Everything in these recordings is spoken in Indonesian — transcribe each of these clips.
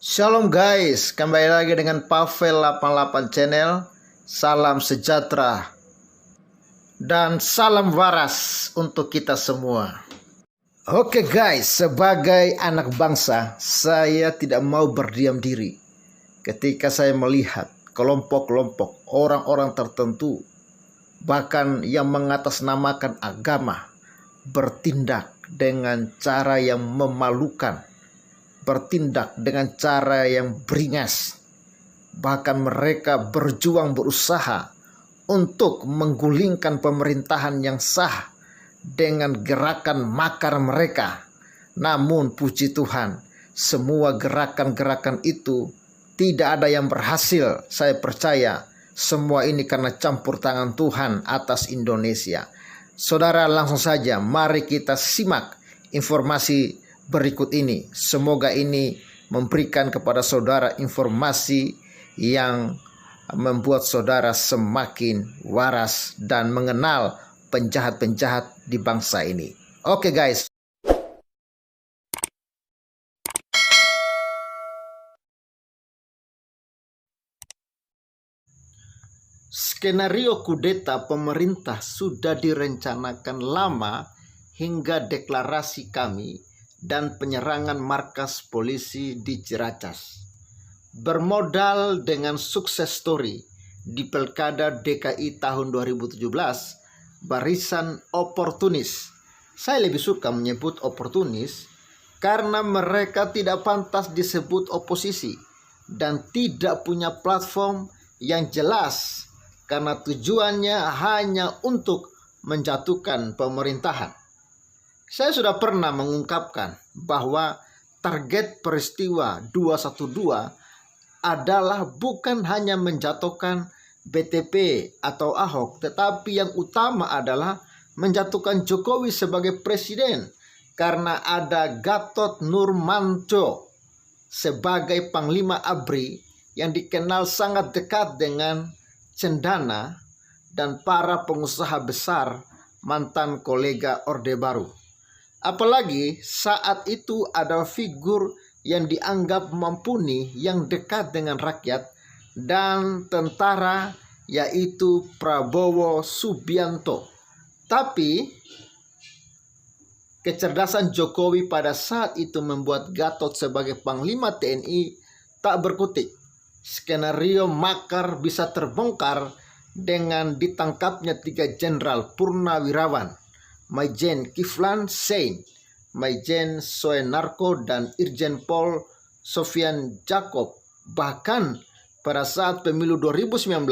Shalom guys, kembali lagi dengan Pavel 88 Channel. Salam sejahtera dan salam waras untuk kita semua. Oke guys, sebagai anak bangsa, saya tidak mau berdiam diri ketika saya melihat kelompok-kelompok orang-orang tertentu, bahkan yang mengatasnamakan agama, bertindak dengan cara yang memalukan, bertindak dengan cara yang beringas. Bahkan mereka berjuang berusaha untuk menggulingkan pemerintahan yang sah dengan gerakan makar mereka. Namun puji Tuhan, semua gerakan-gerakan itu tidak ada yang berhasil. Saya percaya semua ini karena campur tangan Tuhan atas Indonesia. Saudara, langsung saja mari kita simak informasi berikut ini. Semoga ini memberikan kepada saudara informasi yang membuat saudara semakin waras dan mengenal penjahat-penjahat di bangsa ini. Oke guys. Skenario kudeta pemerintah sudah direncanakan lama hingga deklarasi kami dan penyerangan markas polisi di Ciracas. Bermodal dengan sukses story di Pilkada DKI tahun 2017, barisan oportunis. Saya lebih suka menyebut oportunis karena mereka tidak pantas disebut oposisi dan tidak punya platform yang jelas karena tujuannya hanya untuk menjatuhkan pemerintahan. Saya sudah pernah mengungkapkan bahwa target peristiwa 212 adalah bukan hanya menjatuhkan BTP atau Ahok, tetapi yang utama adalah menjatuhkan Jokowi sebagai presiden karena ada Gatot Nurmantio sebagai Panglima ABRI yang dikenal sangat dekat dengan Cendana dan para pengusaha besar mantan kolega Orde Baru. Apalagi saat itu ada figur yang dianggap mumpuni yang dekat dengan rakyat dan tentara, yaitu Prabowo Subianto. Tapi kecerdasan Jokowi pada saat itu membuat Gatot sebagai Panglima TNI tak berkutik. Skenario makar bisa terbongkar dengan ditangkapnya 3 jenderal purnawirawan, Maijen Kiflan Sein, Maijen Soenarko, dan Irjen Pol Sofian Jakob. Bahkan pada saat pemilu 2019,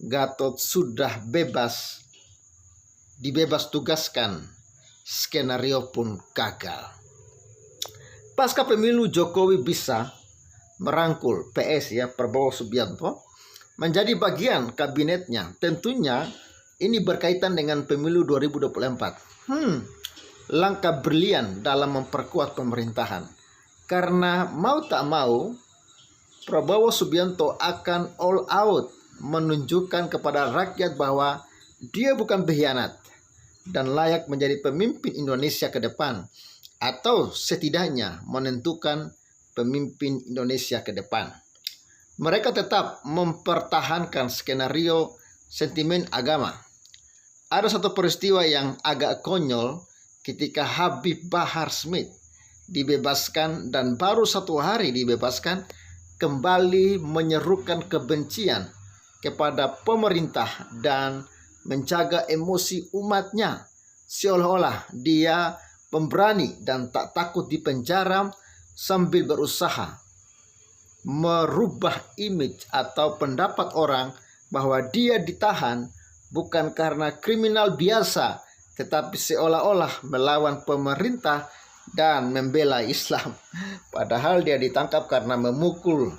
Gatot sudah dibebas tugaskan. Skenario pun gagal. Pasca pemilu, Jokowi bisa merangkul PS Prabowo Subianto menjadi bagian kabinetnya. Tentunya ini berkaitan dengan pemilu 2024. Langkah brilian dalam memperkuat pemerintahan. Karena mau tak mau, Prabowo Subianto akan all out menunjukkan kepada rakyat bahwa dia bukan pengkhianat dan layak menjadi pemimpin Indonesia ke depan, atau setidaknya menentukan pemimpin Indonesia ke depan. Mereka tetap mempertahankan skenario sentimen agama. Ada satu peristiwa yang agak konyol ketika Habib Bahar Smith dibebaskan dan baru 1 hari dibebaskan, kembali menyerukan kebencian kepada pemerintah dan menjaga emosi umatnya, seolah-olah dia pemberani dan tak takut dipenjara, sambil berusaha merubah image atau pendapat orang bahwa dia ditahan bukan karena kriminal biasa, tetapi seolah-olah melawan pemerintah dan membela Islam. Padahal dia ditangkap karena memukul,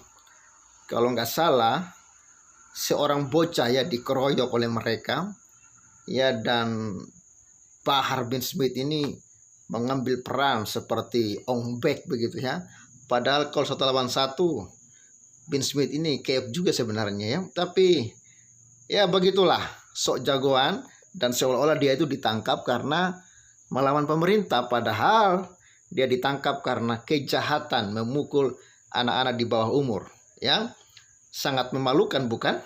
kalau nggak salah, seorang bocah dikeroyok oleh mereka. Dan Bahar bin Smith ini mengambil peran seperti Ong Bek begitu Padahal kalau 181 bin Smith ini keep juga sebenarnya Tapi begitulah, sok jagoan, dan seolah-olah dia itu ditangkap karena melawan pemerintah, padahal dia ditangkap karena kejahatan memukul anak-anak di bawah umur. Ya, sangat memalukan bukan?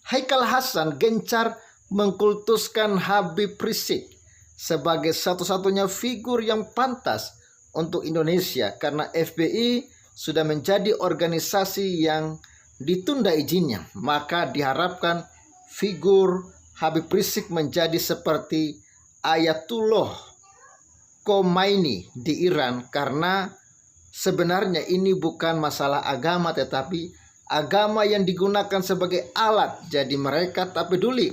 Haikal Hasan gencar mengkultuskan Habib Rizik sebagai satu-satunya figur yang pantas untuk Indonesia karena FPI sudah menjadi organisasi yang ditunda izinnya. Maka diharapkan figur Habib Rizik menjadi seperti Ayatullah Khomeini di Iran, karena sebenarnya ini bukan masalah agama tetapi agama yang digunakan sebagai alat. Jadi mereka tak peduli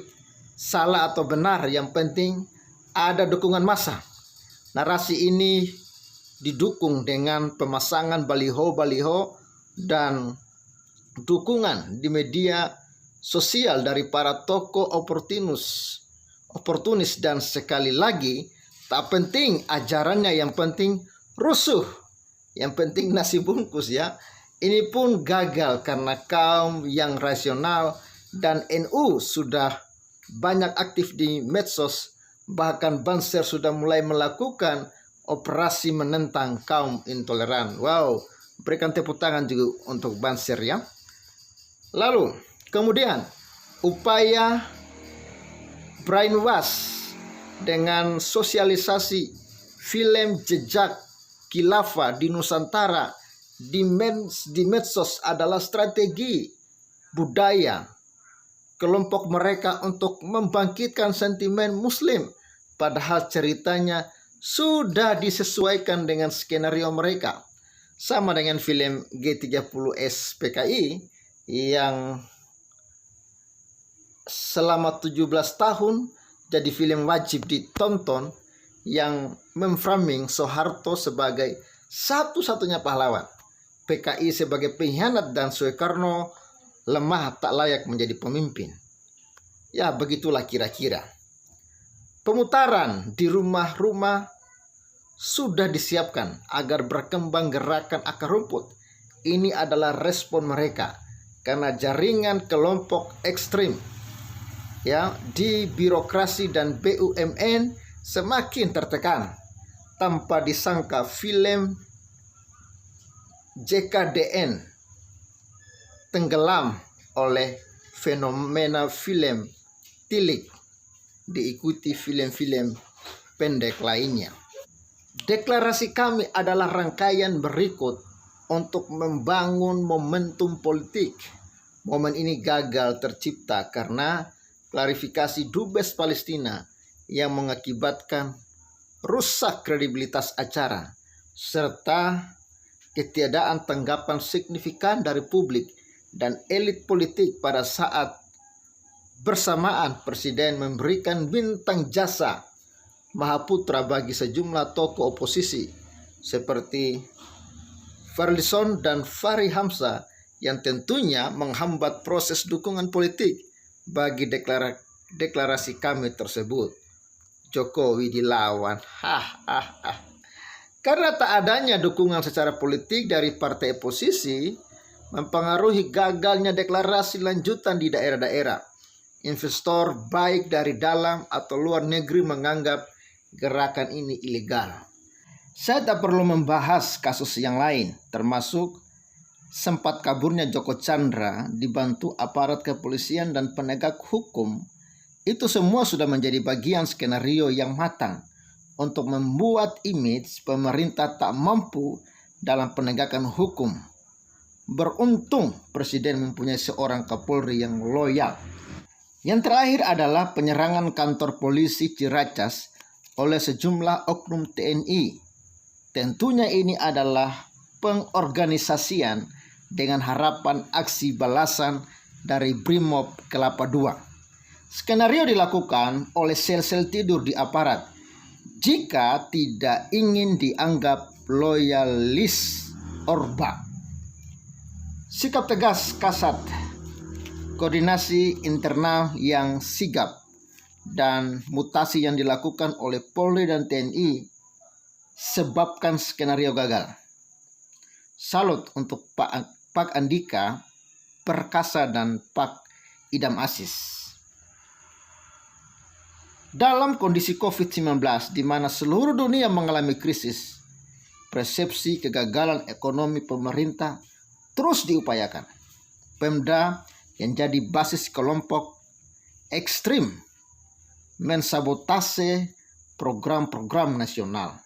salah atau benar, yang penting ada dukungan massa. Narasi ini didukung dengan pemasangan baliho-baliho dan dukungan di media sosial dari para tokoh oportunis dan sekali lagi tak penting ajarannya, yang penting rusuh, yang penting nasi bungkus ya. Ini pun gagal karena kaum yang rasional dan NU sudah banyak aktif di medsos. Bahkan Banser sudah mulai melakukan operasi menentang kaum intoleran. Wow, berikan tepuk tangan juga untuk Banser ya. Lalu kemudian upaya brainwash dengan sosialisasi film jejak khilafah di Nusantara di medsos adalah strategi budaya kelompok mereka untuk membangkitkan sentimen muslim, padahal ceritanya sudah disesuaikan dengan skenario mereka. Sama dengan film G30S PKI yang selama 17 tahun jadi film wajib ditonton, yang memframing Soeharto sebagai satu-satunya pahlawan, PKI sebagai pengkhianat, dan Soekarno lemah tak layak menjadi pemimpin. Ya, begitulah kira-kira. Pemutaran di rumah-rumah sudah disiapkan agar berkembang gerakan akar rumput. Ini adalah respon mereka karena jaringan kelompok ekstrim ya di birokrasi dan BUMN semakin tertekan. Tanpa disangka film JKDN tenggelam oleh fenomena film tilik, diikuti film-film pendek lainnya. Deklarasi kami adalah rangkaian berikut untuk membangun momentum politik. Momen ini gagal tercipta karena klarifikasi Dubes Palestina yang mengakibatkan rusak kredibilitas acara serta ketiadaan tanggapan signifikan dari publik dan elit politik pada saat bersamaan Presiden memberikan bintang jasa Mahaputra bagi sejumlah tokoh oposisi seperti Fadlizon dan Fahri Hamzah yang tentunya menghambat proses dukungan politik bagi deklarasi kami tersebut. Jokowi dilawan. Karena tak adanya dukungan secara politik dari partai oposisi mempengaruhi gagalnya deklarasi lanjutan di daerah-daerah. Investor baik dari dalam atau luar negeri menganggap gerakan ini ilegal. Saya tak perlu membahas kasus yang lain, termasuk sempat kaburnya Joko Chandra dibantu aparat kepolisian dan penegak hukum. Itu semua sudah menjadi bagian skenario yang matang untuk membuat image pemerintah tak mampu dalam penegakan hukum. Beruntung Presiden mempunyai seorang Kapolri yang loyal. Yang terakhir adalah penyerangan kantor polisi Ciracas oleh sejumlah oknum TNI. Tentunya ini adalah pengorganisasian dengan harapan aksi balasan dari Brimob Kelapa II. Skenario dilakukan oleh sel-sel tidur di aparat jika tidak ingin dianggap loyalis Orba. Sikap tegas Kasat, koordinasi internal yang sigap, dan mutasi yang dilakukan oleh Polri dan TNI sebabkan skenario gagal. Salut untuk Pak Andika Perkasa dan Pak Idam Aziz. Dalam kondisi COVID-19 di mana seluruh dunia mengalami krisis, persepsi kegagalan ekonomi pemerintah terus diupayakan. Pemda yang jadi basis kelompok ekstrim mensabotase program-program nasional.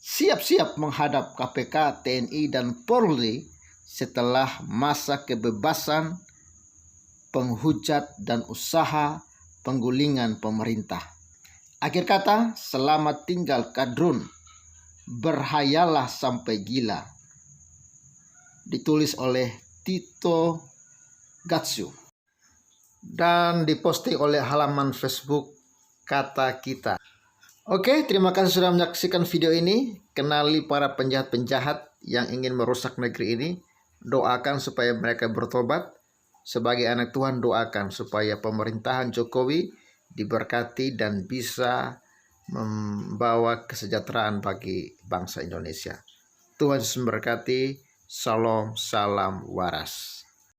Siap-siap menghadap KPK, TNI, dan Polri setelah masa kebebasan penghujat dan usaha penggulingan pemerintah. Akhir kata, selamat tinggal kadrun, berhayalah sampai gila. Ditulis oleh Tito Gatsu dan diposting oleh halaman Facebook Kata Kita. Oke, terima kasih sudah menyaksikan video ini. Kenali para penjahat-penjahat yang ingin merusak negeri ini. Doakan supaya mereka bertobat. Sebagai anak Tuhan, doakan supaya pemerintahan Jokowi diberkati dan bisa membawa kesejahteraan bagi bangsa Indonesia. Tuhan Yesus memberkati. Shalom, salam waras.